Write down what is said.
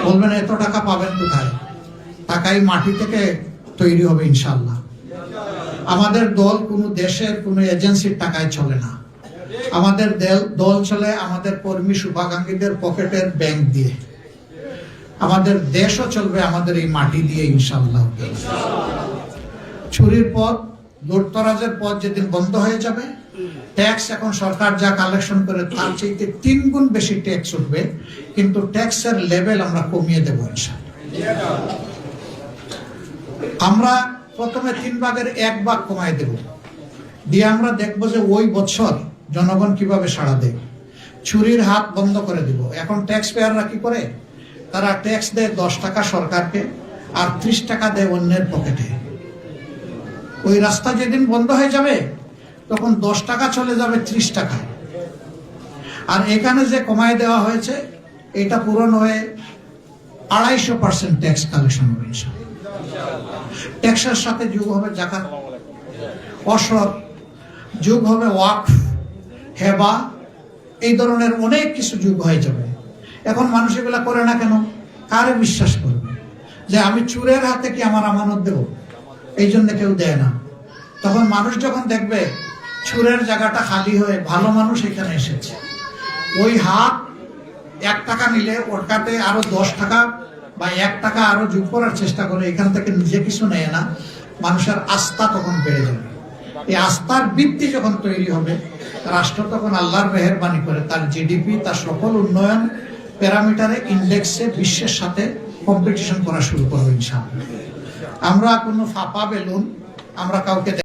বলবেন এত টাকা পাবেন কোথায়? টাকাই মাটি থেকে তৈরি হবে ইনশাআল্লাহ। আমাদের দল কোনো দেশের কোনো এজেন্সির টাকায় চলে না। আমাদের দল চলে আমাদের কর্মী শুভাকাঙ্ক্ষীদের পকেটের ব্যাংক দিয়ে। আমাদের দেশও চলবে আমাদের এই মাটি দিয়ে ইনশাআল্লাহ। চুরির পথ, লুটতরাজের পথ যেদিন বন্ধ হয়ে যাবে, ট্যাক্স এখন সরকার যা কালেকশন করে তার চাইতে 3 গুণ বেশি ট্যাক্স উঠবে, কিন্তু ট্যাক্সের লেভেল আমরা কমিয়ে দেবো ইনশাআল্লাহ। আমরা প্রথমে 3 ভাগের 1 ভাগ কমায় দেব, দিয়ে আমরা দেখবো যে ওই বছর জনগণ কিভাবে সাড়া দেয়। চুরির হাত বন্ধ করে দিব। এখন ট্যাক্স পেয়াররা কি করে? তারা ট্যাক্স দেয় 10 টাকা সরকারকে, আর 30 টাকা দেয় অন্যের পকেটে। ওই রাস্তা যেদিন বন্ধ হয়ে যাবে তখন 10 টাকা চলে যাবে 30 টাকায়। আর এখানে যে কমায় দেওয়া হয়েছে এটা পূরণ হয়ে 250% ট্যাক্স কালেকশন হবে ইনশাআল্লাহ। ট্যাক্সের সাথে যোগ হবে যাকাত, অসর, যোগ হবে ওয়াকফ, হেবা, এই ধরনের অনেক কিছু যোগ হয়ে যাবে। এখন মানুষ এগুলা করে না কেন? কারে বিশ্বাস করবে যে আমি চুরের হাতে কি আমার আমানত দেব? এই জন্য কেউ দেয় না। তখন মানুষ যখন দেখবে চুরের জায়গাটা খালি হয়ে ভালো মানুষ এখানে এসেছে, ওই হাত 1 টাকা নিলে ওর কাছে আরো 10 টাকা বা 1 টাকা আরো যোগ করার চেষ্টা করে, এখান থেকে নিজে কিছু নেয় না। মানুষের আস্থা তখন বেড়ে যাবে। এই আস্থার ভিত্তি যখন তৈরি হবে, রাষ্ট্র তখন আল্লাহর মেহেরবানি করে তার জিডিপি, তার সকল উন্নয়ন প্যারামিটারে, ইন্ডেক্সে বিশ্বের সাথে কম্পিটিশন করা শুরু করবে ইনশাআল্লাহ। আমরা কোনো ফাঁপা বেলুন আমরা কাউকে